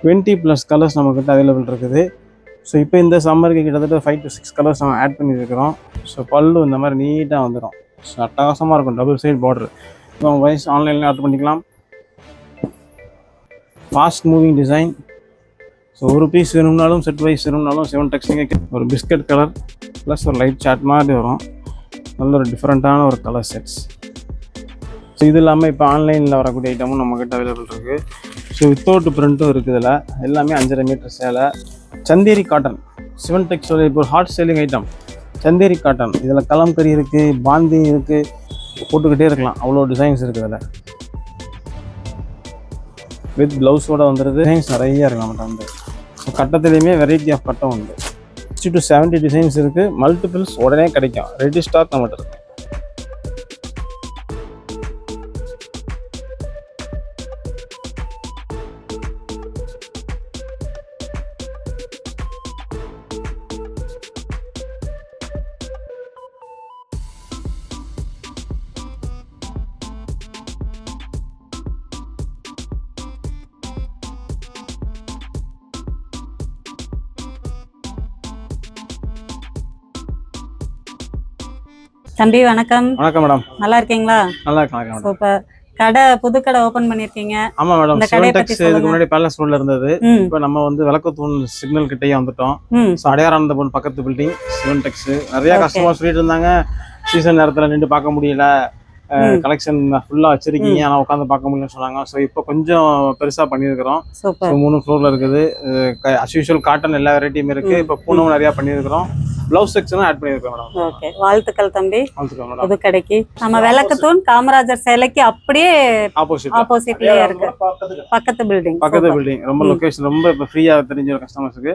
20+ colours நம்மக்கிட்ட available இருக்குது. So இப்போ இந்த சம்மருக்கு கிட்டத்தட்ட 5 to 6 கலர்ஸ் நம்ம ஆட் பண்ணியிருக்கிறோம். ஸோ பல்லு இந்த மாதிரி நீட்டாக வந்துடும். ஸோ அட்டகாசமாக இருக்கும். Double side border. இப்போ வைஸ் ஆன்லைனில் ஆர்டர் பண்ணிக்கலாம். Fast moving design. ஸோ ஒரு பீஸ் வேணும்னாலும் செட் வைஸ் வேணும்னாலும் 7 டெக்ஸ் நீங்கள் ஒரு பிஸ்கட் கலர் ப்ளஸ் ஒரு லைட் சாட் மாதிரி வரும். நல்ல ஒரு டிஃப்ரெண்ட்டான ஒரு கலர் செட்ஸ். ஸோ இது இல்லாமல் இப்போ ஆன்லைனில் வரக்கூடிய ஐட்டமும் நம்மக்கிட்ட அவைலபிள் இருக்குது. ஸோ வித்தவுட் பிரிண்ட்டும் இருக்குது. இதில் எல்லாமே 5.5 மீட்டர் சேலை. சந்தேரி காட்டன் 7 டெக்ஸோட இப்போ ஒரு hot selling item Chanderi cotton. இதில் கலம்கரி இருக்குது, பாந்தி இருக்குது, போட்டுக்கிட்டே இருக்கலாம். அவ்வளோ டிசைன்ஸ் இருக்குது இதில். வித் ப்ளவுஸோடு வந்துடுது. டிசைன்ஸ் நிறைய இருக்குது நம்மகிட்ட வந்து. ஸோ கட்டத்துலேயுமே வெரைட்டி ஆஃப் கட்டம் உண்டு. 60 to 70 டிசைன்ஸ் இருக்குது. மல்டிபிள்ஸ் உடனே கிடைக்கும். ரெடி ஸ்டாக் நம்மகிட்ட இருக்குது. தம்பி வணக்கம். வணக்கம் மேடம். நல்லா இருக்கீங்களா? நல்லா இருக்கேன். சூப்பர். கடை புது கடை ஓபன் பண்ணிருக்கீங்க. ஆமா மேடம். இந்த கடையை பத்தி இதுக்கு முன்னாடி பேலஸ் ரோட்ல இருந்தது. இப்போ நம்ம வந்து விளக்கத்தூண் சிக்னல் கிட்டயே வந்துட்டோம். ஸோ அடையாரானந்தபுரம் பக்கத்து பில்டிங் 7 டெக்ஸ். நிறைய கஸ்டமர் சொல்லிட்டு இருந்தாங்க சீசன் நேரத்தில் நின்று பார்க்க முடியல, கலெக்ஷன் ஃபுல்லா வச்சிருக்கீங்க ஆனால் உட்காந்து பார்க்க முடியலன்னு சொன்னாங்க. ஸோ இப்போ கொஞ்சம் பெருசா பண்ணியிருக்கிறோம். 3 ஃப்ளோர்ல இருக்குது. அஸ் யூஷுவல் காட்டன் எல்லா வெரைட்டியும் இருக்கு. இப்போ பூனவும் நிறைய பண்ணியிருக்கிறோம். ப்ளவுஸ் செக்ஷனும் ஆட் பண்ணியிருக்கோம் மேடம். ஓகே, வாழ்த்துக்கள் தம்பி. வாழ்த்துக்கள் மேடம். புது கடைக்கு நம்ம விளக்கத்தூண் காமராஜர் சிலைக்கு அப்படியே ஆப்போசிட்லயே இருக்கு. பக்கத்து பில்டிங். ரொம்ப லொகேஷன் ரொம்ப இப்போ ஃப்ரீயா தெரிஞ்ச கஸ்டமர்ஸ்க்கு.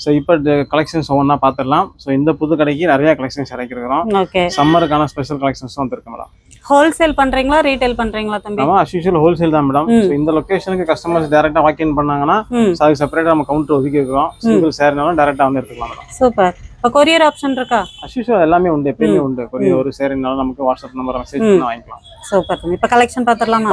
ஸோ இப்போ கலெக்ஷன்ஸ் ஒவ்வொன்றா பார்த்துடலாம். ஸோ இந்த புது கடைக்கு நிறைய கலெக்ஷன்ஸ் இறக்கிருக்கிறோம். ஓகே, சம்மருக்கான ஸ்பெஷல் கலெக்ஷன்ஸும் வந்துருக்கு மேடம். ஹோல்சேல் பண்றீங்களா ரீட்டைல் பண்றீங்களா தம்பி? ஆமா, அஸ் யூஷுவல் ஹோல்சேல் தான் மேடம். ஸோ இந்த லொகேஷனுக்கு கஸ்டமர்ஸ் டைரக்டா வாக் இன் பண்ணாங்கன்னா அதுக்கு செப்பரேட்டா நம்ம கவுண்டர் ஒதுக்கி இருக்கிறோம். சிங்கிள் சேரினாலும் டைரக்டா வந்து எடுத்துக்கலாம் மேடம். சூப்பர். இப்போ கொரியர் ஆப்ஷன் இருக்கா? அஸ் யூஷுவல் எல்லாமே உண்டு. எப்பயுமே உண்டு. கொரியர் ஒரு சேரினாலும் நமக்கு வாட்ஸ்அப் நம்பர் மெசேஜ் பண்ணி வாங்கிக்கலாம். சூப்பர் தம்பி. இப்போ கலெக்ஷன் பார்த்துடலாம்.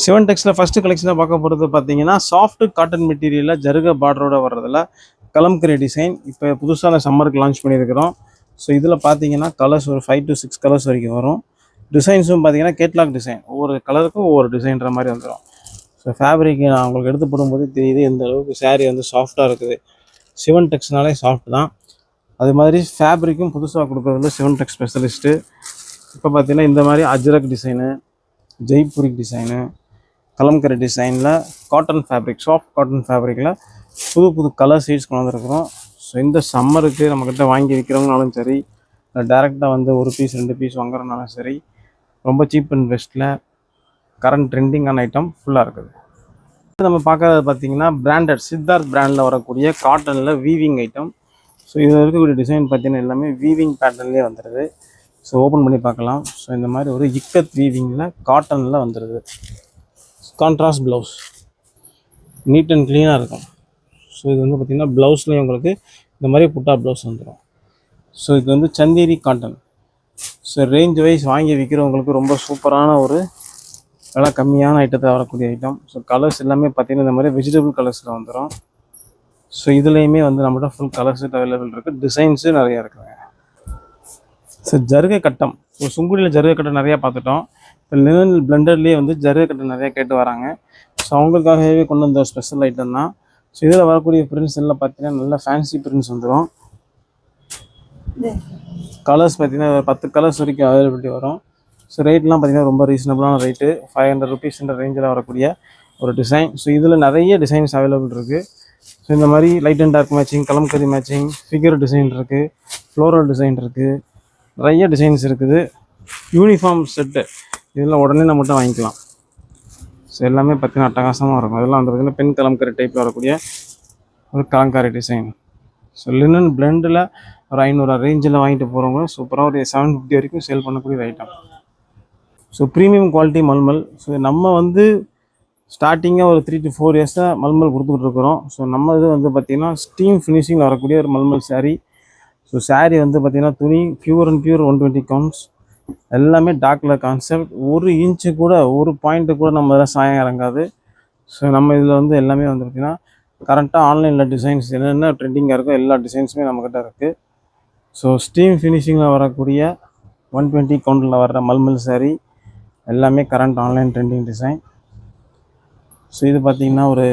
7 டெக்ஸ்ல ஃபர்ஸ்ட் கலெக்ஷனை பார்க்க போறது பாத்தீங்கன்னா சாஃப்ட் காட்டன் மெட்டீரியல்ல ஜருக பார்டரோட வர்றதுல கலம்கரி டிசைன். இப்போ புதுசான சம்மருக்கு லான்ச் பண்ணியிருக்கிறோம். ஸோ இதில் பார்த்தீங்கன்னா கலர்ஸ் ஒரு 5 to 6 கலர்ஸ் வரைக்கும் வரும். டிசைன்ஸும் பார்த்தீங்கன்னா கேட்லாக் டிசைன். ஒவ்வொரு கலருக்கும் ஒவ்வொரு டிசைன்ற மாதிரி வந்துடும். ஸோ ஃபேப்ரிக் நான் உங்களுக்கு எடுத்து போடும்போது தெரியுது எந்த அளவுக்கு சாரீ வந்து சாஃப்டாக இருக்குது. 7 டெக்ஸ்னாலே சாஃப்ட் தான். அது மாதிரி ஃபேப்ரிக்கும் புதுசாக கொடுக்குறதுல 7 டெக்ஸ் ஸ்பெஷலிஸ்ட்டு. இப்போ பார்த்தீங்கன்னா இந்த மாதிரி அஜ்ரக் டிசைனு, ஜெய்ப்பூரி டிசைனு, கலம்கரி டிசைனில் காட்டன் ஃபேப்ரிக், சாஃப்ட் காட்டன் ஃபேப்ரிக்கில் புது கலர் ஷீட்ஸ் கொண்டு வந்துருக்குறோம். ஸோ இந்த சம்மருக்கு நம்மக்கிட்ட வாங்கி விற்கிறவங்கனாலும் சரி, டேரெக்டாக வந்து ஒரு பீஸ் 2 பீஸ் வாங்குறதுனாலும் சரி, ரொம்ப சீப் அண்ட் பெஸ்ட்டில் கரண்ட் ட்ரெண்டிங்கான ஐட்டம் ஃபுல்லாக இருக்குது. நம்ம பார்க்கறது பார்த்தீங்கன்னா பிராண்டட் சித்தார்த் பிராண்டில் வரக்கூடிய காட்டனில் வீவிங் ஐட்டம். ஸோ இதில் இருக்கக்கூடிய டிசைன் பார்த்தீங்கன்னா எல்லாமே வீவிங் பேட்டர்ன்லேயே வந்துடுது. ஸோ ஓப்பன் பண்ணி பார்க்கலாம். ஸோ இந்த மாதிரி ஒரு இக்கத் வீவிங்கில் காட்டனில் வந்துடுது. கான்ட்ராஸ்ட் ப்ளவுஸ் நீட் அண்ட் க்ளீனாக இருக்கும். ஸோ இது வந்து பார்த்திங்கன்னா ப்ளவுஸ்லேயும் உங்களுக்கு இந்த மாதிரி புட்டா ப்ளவுஸ் வந்துடும். ஸோ இது வந்து Chanderi cotton. So range wise வாங்கி விற்கிறவங்களுக்கு ரொம்ப சூப்பரான ஒரு விலை கம்மியான ஐட்டத்தை வரக்கூடிய ஐட்டம். ஸோ கலர்ஸ் எல்லாமே பார்த்திங்கன்னா இந்த மாதிரி வெஜிடபிள் கலர்ஸில் வந்துடும். ஸோ இதுலேயுமே வந்து நம்மகிட்ட ஃபுல் கலர் செட் அவைலபிள் இருக்குது. டிசைன்ஸு நிறையா இருக்குங்க. ஸோ ஜருகை கட்டம். ஸோ சுங்குடியில் ஜருகை கட்டம் நிறையா பார்த்துட்டோம். இப்போ லினன் பிளெண்டர்லேயே வந்து ஜருகை கட்டம் நிறையா கேட்டு வராங்க. ஸோ அவங்களுக்காகவே கொண்டு வந்த ஸ்பெஷல் ஐட்டம் தான். ஸோ இதில் வரக்கூடிய பிரிண்ட்ஸ் எல்லாம் பார்த்தீங்கன்னா நல்ல ஃபேன்சி பிரிண்ட்ஸ் வந்துடும். கலர்ஸ் பார்த்தீங்கன்னா 10 கலர்ஸ் வரைக்கும் அவைலபிலிட்டி வரும். ஸோ ரேட்லாம் பார்த்தீங்கன்னா ரொம்ப ரீசனபிளான ரேட்டு. 500 rupees ரேஞ்சில் வரக்கூடிய ஒரு டிசைன். ஸோ இதில் நிறைய டிசைன்ஸ் அவைலபிள் இருக்குது. ஸோ இந்த மாதிரி light and dark matching, Kalamkari matching, figure design இருக்குது, ஃப்ளோரல் டிசைன் இருக்குது, நிறைய டிசைன்ஸ் இருக்குது. யூனிஃபார்ம் செட்டு இதெல்லாம் உடனே நம்மகிட்ட வாங்கிக்கலாம். ஸோ எல்லாமே பார்த்தீங்கன்னா அட்டகாசமாக இருக்கும். இதெல்லாம் வந்து பார்த்திங்கன்னா பெண் கலம்கரி டைப்பில் வரக்கூடிய ஒரு கலம்காரி டிசைன். ஸோ லினன் பிளெண்டில் ஒரு 500 ரேஞ்சில் வாங்கிட்டு போகிறவங்க சூப்பராக ஒரு 750 வரைக்கும் சேல் பண்ணக்கூடிய item. So premium quality mulmul. So நம்ம வந்து ஸ்டார்டிங்காக ஒரு 3 to 4 இயர்ஸாக மல்மல் கொடுத்துட்ருக்குறோம். ஸோ நம்ம இது வந்து பார்த்திங்கன்னா ஸ்டீம் ஃபினிஷிங்கில் வரக்கூடிய ஒரு மல்மல் சாரீ. ஸோ சாரீ வந்து பார்த்திங்கன்னா துணி பியூர் அண்ட் பியூர் 120 counts. எல்லாமே டார்க் கலர் கான்செப்ட். 1 இன்ச்சு கூட 1 பாயிண்ட்டு கூட நம்ம சாயம் இறங்காது. ஸோ நம்ம இதில் வந்து எல்லாமே வந்து பார்த்திங்கன்னா கரெக்டாக ஆன்லைனில் டிசைன்ஸ் என்னென்ன ட்ரெண்டிங்காக இருக்கோ எல்லா டிசைன்ஸுமே நம்மக்கிட்ட இருக்குது. ஸோ ஸ்டீம் ஃபினிஷிங்கில் வரக்கூடிய 120 கவுண்டில் வர்ற மல்மல் saree எல்லாமே current online trending design. So இது பார்த்திங்கன்னா ஒரு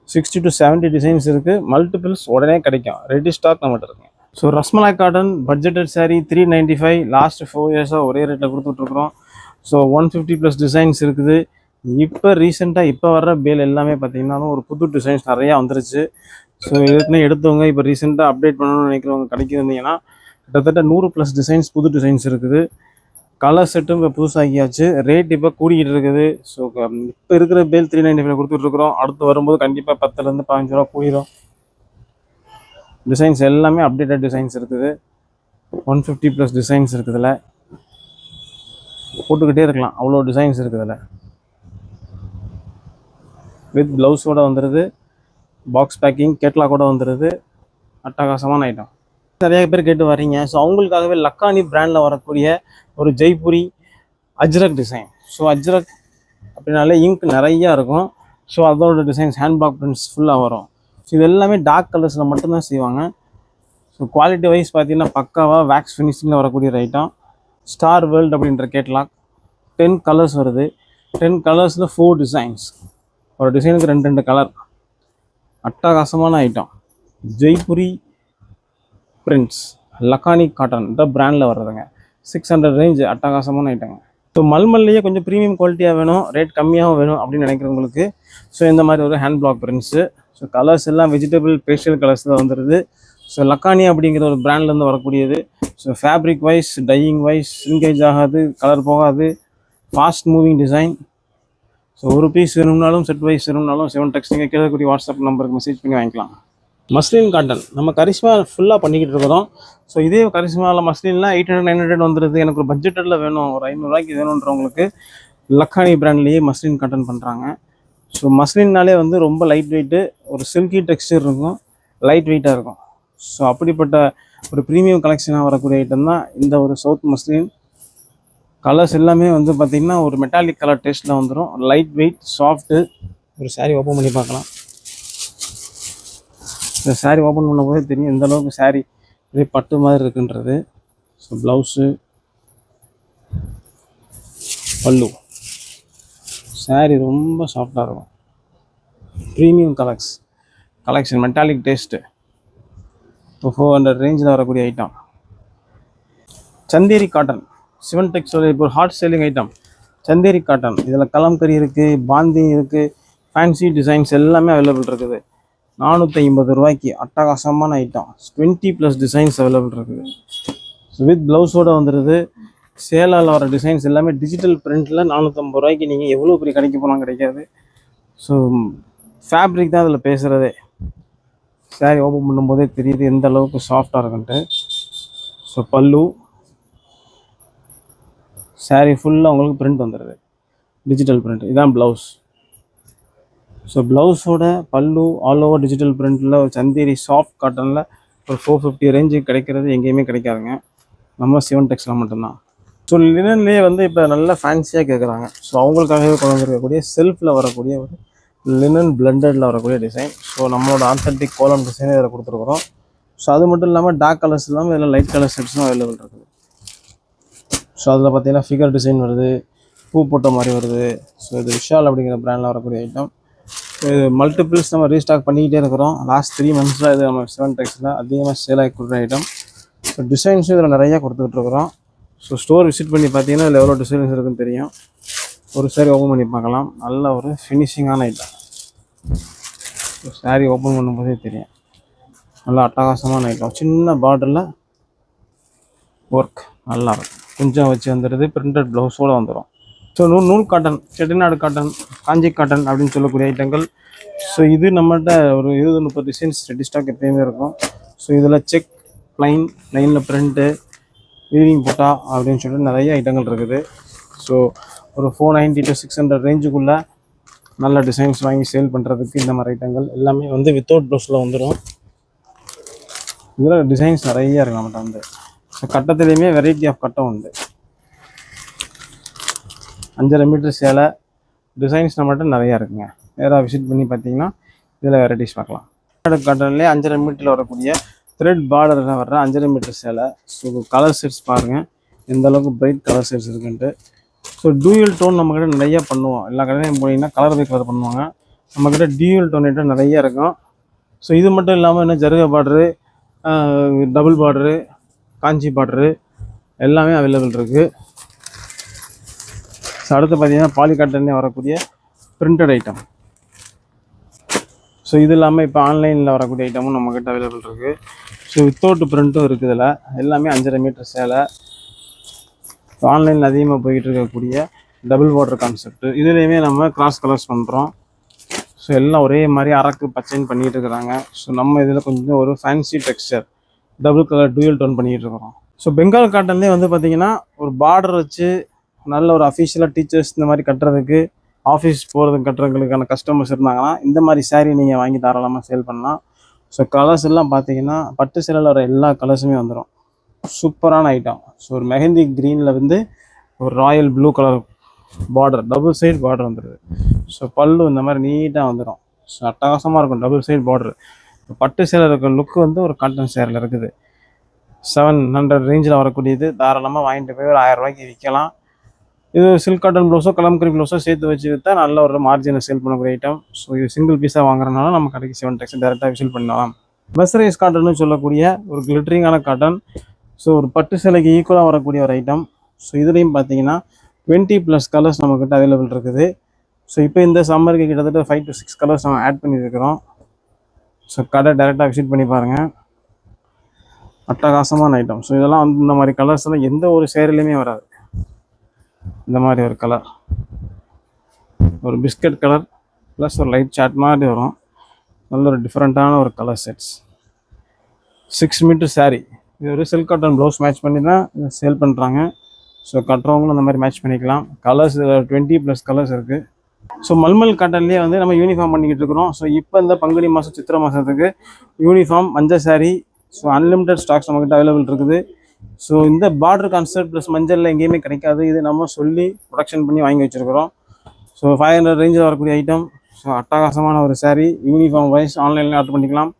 60 to 70 டிசைன்ஸ் இருக்குது. மல்டிபிள்ஸ் உடனே கிடைக்கும், ரெடி ஸ்டாக் நம்மகிட்ட இருக்குங்க. So rasmalai cotton budgeted saree 395 last 4 இயர்ஸாக ஒரே ரேட்டில் கொடுத்துட்ருக்குறோம். ஸோ 150+ டிசைன்ஸ் இருக்குது. இப்போ ரீசெண்டாக இப்போ வர்ற பேல் எல்லாமே பார்த்தீங்கன்னாலும் ஒரு புது டிசைன்ஸ் நிறையா வந்துருச்சு. ஸோ ஏற்கனவே எடுத்தவங்க இப்போ ரீசெண்டாக அப்டேட் பண்ணணும்னு நினைக்கிறவங்க கிடைக்கிறீங்கன்னா கிட்டத்தட்ட 100+ டிசைன்ஸ் புது டிசைன்ஸ் இருக்குது. கலர் செட்டும் இப்போ புதுசாகியாச்சு. ரேட் இப்போ கூடிக்கிட்டு இருக்குது. ஸோ இப்போ இருக்கிற பேல் 395 கொடுத்துட்ருக்குறோம். அடுத்து வரும்போது கண்டிப்பாக 10 to 15 ரூபா கூடிடும். டிசைன்ஸ் எல்லாமே அப்டேட்டட் டிசைன்ஸ் இருக்குது. 150+ டிசைன்ஸ் இருக்குதுல, போட்டுக்கிட்டே இருக்கலாம், அவ்வளோ டிசைன்ஸ் இருக்குதுல. வித் ப்ளவுஸோடு வந்துடுது, பாக்ஸ் பேக்கிங் கேட்லாகோட வந்துடுது. அட்டகாசமான ஐட்டம். நிறைய பேர் கேட்டு வரீங்க. ஸோ அவங்களுக்காகவே லக்கானி பிராண்டில் வரக்கூடிய ஒரு ஜெய்ப்பூரி அஜ்ரக் டிசைன். ஸோ அஜ்ரக் அப்படின்னாலே இங்க் நிறையா இருக்கும். ஸோ அதோட டிசைன்ஸ் ஹேண்ட் பிளாக் பிரிண்ட்ஸ் ஃபுல்லாக வரும். ஸோ இது எல்லாமே டார்க் கலர்ஸில் மட்டும்தான் செய்வாங்க. ஸோ குவாலிட்டி வைஸ் பார்த்தீங்கன்னா பக்காவாக வேக்ஸ் ஃபினிஷிங்கில் வரக்கூடிய ஒரு ஐட்டம். ஸ்டார் வேர்ல்டு அப்படின்ற கேட்லாக் 10 கலர்ஸ் வருது. 10 கலர்ஸில் 4 டிசைன்ஸ். ஒரு டிசைனுக்கு 2 கலர். அட்டகாசமான item. Jaipuri prints Lakhani cotton இந்த பிராண்டில் வர்றதுங்க. 600 ரேஞ்ச். அட்டகாசமான ஐட்டங்க. ஸோ மல்மல்லையே கொஞ்சம் ப்ரீமியம் குவாலிட்டியாக வேணும், ரேட் கம்மியாகவும் வேணும் அப்படின்னு நினைக்கிறவங்களுக்கு ஸோ இந்த மாதிரி ஒரு hand block prints. So colours எல்லாம் வெஜிடபிள் பேஷியல் கலர்ஸ் தான் வந்துடுது. ஸோ லக்கானி அப்படிங்கிற ஒரு பிராண்ட்லேருந்து வரக்கூடியது. So fabric wise, dyeing wise shrinkage ஆகாது, கலர் போகாது, ஃபாஸ்ட் மூவிங் டிசைன். ஸோ ஒரு பீஸ் வேணும்னாலும் செட் வைஸ் வேணும்னாலும் 7 நீங்கள் கேட்கக்கூடிய வாட்ஸ்அப் நம்பருக்கு மெசேஜ் பண்ணி வாங்கிக்கலாம். மஸ்லின் காட்டன் நம்ம கரிஷ்மா ஃபுல்லாக பண்ணிக்கிட்டு இருக்கிறோம். ஸோ இதே கரிஷ்மாவில் மஸ்லின்லாம் 800-900 வந்துடுது. எனக்கு ஒரு பட்ஜெட்டில் வேணும், ஒரு 500 ரூபாய்க்கு வேணுன்றவங்களுக்கு லக்கானி பிராண்ட்லேயே மஸ்லின் காட்டன் பண்ணுறாங்க. ஸோ மஸ்லின்னாலே வந்து ரொம்ப லைட் வெயிட்டு, ஒரு சில்கி டெக்ஸ்சர் இருக்கும், லைட் வெயிட்டாக இருக்கும். ஸோ அப்படிப்பட்ட ஒரு ப்ரீமியம் கலெக்ஷனாக வரக்கூடிய ஐட்டம் தான் இந்த ஒரு சவுத் மஸ்லின். கலர்ஸ் எல்லாமே வந்து பார்த்திங்கன்னா ஒரு மெட்டாலிக் கலர் டேஸ்ட்டில் வந்துடும். Light weight, soft. ஒரு saree ஓப்பன் பண்ணி பார்க்கலாம். இந்த saree ஓப்பன் பண்ணும்போதே தெரியும் எந்த அளவுக்கு saree இதே பட்டு மாதிரி இருக்குன்றது. ஸோ ப்ளவுஸு, பல்லு, saree ரொம்ப சாஃப்டாக இருக்கும். Premium collection metallic taste. இப்போ 400 ரேஞ்சில் வரக்கூடிய ஐட்டம். சந்தேரி காட்டன் சிவன்டெக்ஸோட இப்போ ஒரு hot selling item Chanderi cotton. இதில் கலம்கரி இருக்குது, பாந்தி இருக்குது, ஃபேன்சி டிசைன்ஸ் எல்லாமே அவைலபிள் இருக்குது. 450 ரூபாய்க்கு அட்டகாசமான ஐட்டம். 20+ டிசைன்ஸ் அவைலபிள் இருக்குது. ஸோ வித் ப்ளவுஸோடு வந்துடுது. சேலால் வர டிசைன்ஸ் எல்லாமே டிஜிட்டல் பிரிண்டில் 450 ரூபாய்க்கு நீங்கள் எவ்வளோ பெரிய கடைக்கு போனால் கிடைக்காது. ஸோ ஃபேப்ரிக் தான் அதில் பேசுகிறதே. saree ஓப்பன் பண்ணும்போதே தெரியுது எந்த அளவுக்கு சாஃப்டாக இருக்குன்ட்டு. ஸோ பல்லு, saree ஃபுல்லாக உங்களுக்கு பிரிண்ட் வந்துடுது, டிஜிட்டல் பிரிண்ட். இதுதான் ப்ளவுஸ். ஸோ ப்ளவுஸோட பல்லு ஆல் ஓவர் டிஜிட்டல் பிரிண்டில் ஒரு சந்தேரி சாஃப்ட் காட்டனில் ஒரு 450 ரேஞ்சுக்கு கிடைக்கிறது எங்கேயுமே கிடைக்காதுங்க, நம்ம சிவன்டெக்ஸில் மட்டும்தான். ஸோ லினன்லேயே வந்து இப்போ நல்லா ஃபேன்சியாக கேட்குறாங்க. ஸோ அவங்களுக்காகவே கொண்டு வந்துருக்கக்கூடிய செல்ஃபில் வரக்கூடிய ஒரு லினன் பிளெண்டடில் வரக்கூடிய டிசைன். ஸோ நம்மளோட ஆத்தென்டிக் கோலம் டிசைனே இதில் கொடுத்துருக்குறோம். ஸோ அது மட்டும் இல்லாமல் டார்க் கலர்ஸ் இல்லாமல் இதில் லைட் கலர் செட்ஸும் அவைலபிள் இருக்குது. ஸோ அதில் பார்த்தீங்கன்னா ஃபிகர் டிசைன் வருது, பூ போட்ட மாதிரி வருது. ஸோ இது விஷால் அப்படிங்கிற பிராண்டில் வரக்கூடிய ஐட்டம். இது மல்டிபிள்ஸ் நம்ம ரீஸ்டாக் பண்ணிக்கிட்டே இருக்கிறோம். லாஸ்ட் 3 மந்த்ஸில் இது நம்ம சிவன்டெக்ஸில் அதிகமாக சேல் ஆகி கொடுக்குற ஐட்டம். ஸோ டிசைன்ஸும் இதில் நிறையா கொடுத்துட்ருக்குறோம். ஸோ ஸ்டோர் விசிட் பண்ணி பார்த்தீங்கன்னா இதில் எவ்வளோ டிசைன்ஸ் இருக்குன்னு தெரியும். ஒரு saree ஓப்பன் பண்ணி பார்க்கலாம். நல்ல ஒரு ஃபினிஷிங்கான ஐட்டம். ஸோ saree ஓப்பன் பண்ணும்போதே தெரியும் நல்லா அட்டகாசமான ஐட்டம். சின்ன பார்டரில் ஒர்க் நல்லா இருக்கும். கொஞ்சம் வச்சு வந்துடுது. பிரிண்டட் ப்ளவுஸோடு வந்துடும். ஸோ நூல் காட்டன், செட்டிநாடு காட்டன், காஞ்சி காட்டன் அப்படின்னு சொல்லக்கூடிய ஐட்டங்கள். ஸோ இது நம்மகிட்ட ஒரு 20-30 டிசைன்ஸ் ரெடி ஸ்டாக் எப்பயுமே இருக்கும். ஸோ இதில் செக், லைனில் பிரிண்ட்டு, வீவிங் போட்டா அப்படின்னு சொல்லிட்டு நிறைய ஐட்டங்கள் இருக்குது. ஸோ ஒரு 490 to 600 ரேஞ்சுக்குள்ளே நல்ல டிசைன்ஸ் வாங்கி சேல் பண்ணுறதுக்கு இந்த மாதிரி ஐட்டங்கள் எல்லாமே வந்து வித்தவுட் ப்ளவுஸில் வந்துடும். இதில் டிசைன்ஸ் நிறைய இருக்குது நம்மகிட்ட வந்து. ஸோ கட்டத்துலேயுமே வெரைட்டி ஆஃப் கட்டம் உண்டு. 5.5 மீட்டர் சேலை டிசைன்ஸ் நம்மகிட்ட நிறையா இருக்குங்க. நேராக விசிட் பண்ணி பார்த்தீங்கன்னா இதில் வெரைட்டிஸ் பார்க்கலாம். காட்டன்லேயே 5.5 மீட்டரில் வரக்கூடிய த்ரெட் பார்டரில் வர்ற 5.5 மீட்டர் சேலை. ஸோ கலர் செட்ஸ் பாருங்கள் எந்த அளவுக்கு பிரைட் கலர் செட்ஸ் இருக்குன்ட்டு. ஸோ டூயல் டோன் நம்மக்கிட்ட நிறைய பண்ணுவோம். எல்லா கடையிலையும் போனீங்கன்னா கலர் பை கலர் பண்ணுவாங்க. நம்மக்கிட்ட டியூயல் டோன் ஐட்டம் நிறைய இருக்கும். ஸோ இது மட்டும் இல்லாமல் இன்னும் ஜருகை பார்டரு, டபுள் பார்டரு, காஞ்சி பார்டரு எல்லாமே அவைலபிள் இருக்குது. ஸோ அடுத்து பார்த்தீங்கன்னா பாலி காட்டன்லேயே வரக்கூடிய பிரிண்டட் ஐட்டம். ஸோ இது இல்லாமல் இப்போ ஆன்லைனில் வரக்கூடிய ஐட்டமும் நம்மக்கிட்ட அவைலபிள் இருக்குது. ஸோ வித்தவுட் பிரிண்ட்டும் இருக்குது. இதில் எல்லாமே 5.5 மீட்டர் சேலை. ஸோ ஆன்லைனில் அதிகமாக போய்கிட்டு இருக்கக்கூடிய டபுள் பார்டர் கான்செப்ட். இதுலேயுமே நம்ம கிராஸ் கலர்ஸ் பண்ணுறோம். ஸோ எல்லாம் ஒரே மாதிரி அரக்கு பச்சைன்னு பண்ணிகிட்டு இருக்கிறாங்க. ஸோ நம்ம இதில் கொஞ்சம் ஒரு fancy texture double colour dual tone பண்ணிகிட்டு இருக்கிறோம். ஸோ பெங்கால் காட்டன்லேயே வந்து பார்த்திங்கன்னா ஒரு பார்டர் வச்சு நல்ல ஒரு அஃபிஷியலாக டீச்சர்ஸ் இந்த மாதிரி கட்டுறதுக்கு, ஆஃபீஸ் போகிறதுக்கு கட்டுறதுக்கான கஸ்டமர்ஸ் இருந்தாங்கன்னா இந்த மாதிரி saree நீங்கள் வாங்கி தாராளமாக சேல் பண்ணலாம். ஸோ கலர்ஸ் எல்லாம் பார்த்தீங்கன்னா பட்டு சேலையில் வர எல்லா கலர்ஸுமே வந்துடும். சூப்பரான ஐட்டம். ஸோ ஒரு மெஹந்தி க்ரீனில் வந்து ஒரு Royal blue colour border, double side border வந்துடுது. ஸோ பல்லு இந்த மாதிரி நீட்டாக வந்துடும். ஸோ அட்டகாசமாக இருக்கும் டபுள் சைடு பார்டர். பட்டு சேலை இருக்கிற லுக்கு வந்து ஒரு காட்டன் சேரில் இருக்குது. 700 ரேஞ்சில் வரக்கூடியது. தாராளமாக வாங்கிட்டு போய் ஒரு 1000 ரூபாய்க்கு விற்கலாம். இது சில்க் காட்டன் ப்ளவுஸோ கலம்கரி ப்ளவுஸோ சேர்த்து வச்சு விற்றா நல்ல ஒரு மார்ஜினை சேல் பண்ணக்கூடிய ஐட்டம். ஸோ இது சிங்கிள் பீஸாக வாங்குறதுனால நம்ம கடைக்கு 7 டெக்ஸ் டேரெக்டாக விசில் பண்ணலாம். மெஸ்ரைஸ் காட்டன்னு சொல்லக்கூடிய ஒரு கிளிட்டரிங்கான காட்டன். ஸோ ஒரு பட்டு சேலைக்கு ஈக்குவலாக வரக்கூடிய ஒரு ஐட்டம். ஸோ இதுலேயும் பார்த்தீங்கன்னா 20+ கலர்ஸ் நம்மக்கிட்ட அவைலபிள் இருக்குது. ஸோ இப்போ இந்த சம்மருக்கு கிட்டத்தட்ட 5 to 6 கலர்ஸ் நம்ம ஆட் பண்ணியிருக்கிறோம். ஸோ கடை டேரெக்டாக விசிட் பண்ணி பாருங்கள். அட்டகாசமான ஐட்டம். ஸோ இதெல்லாம் வந்து இந்த மாதிரி கலர்ஸ் எல்லாம் எந்த ஒரு சேரிலையுமே வராது. இந்த மாதிரி ஒரு கலர், ஒரு பிஸ்கட் கலர் ப்ளஸ் ஒரு லைட் சாட் மாதிரி வரும். நல்ல ஒரு டிஃப்ரெண்ட்டான ஒரு கலர் செட்ஸ். 6 metre saree. இது ஒரு சில்க் காட்டன் ப்ளவுஸ் மேட்ச் பண்ணி தான் சேல் பண்ணுறாங்க. ஸோ கட்டுறவங்களும் அந்த மாதிரி மேட்ச் பண்ணிக்கலாம். கலர்ஸ் 20+ கலர்ஸ் இருக்குது. ஸோ மல்மல் காட்டன்லேயே வந்து நம்ம யூனிஃபார்ம் பண்ணிக்கிட்டு இருக்கிறோம். ஸோ இப்போ இந்த பங்குனி மாதம் சித்திரை மாதத்துக்கு யூனிஃபார்ம் மஞ்சள் saree. ஸோ அன்லிமிட்டட் ஸ்டாக்ஸ் நம்மக்கிட்ட அவைலபிள் இருக்குது. ஸோ இந்த பார்டர் கான்செப்ட் ப்ளஸ் மஞ்சளில் எங்கேயுமே கிடைக்காது. இது நம்ம சொல்லி ப்ரொடக்ஷன் பண்ணி வாங்கி வச்சுருக்கிறோம். ஸோ 500 ரேஞ்சில் வரக்கூடிய ஐட்டம். ஸோ அட்டகாசமான ஒரு saree. யூனிஃபார்ம் வைஸ் ஆன்லைனில் ஆர்டர் பண்ணிக்கலாம்.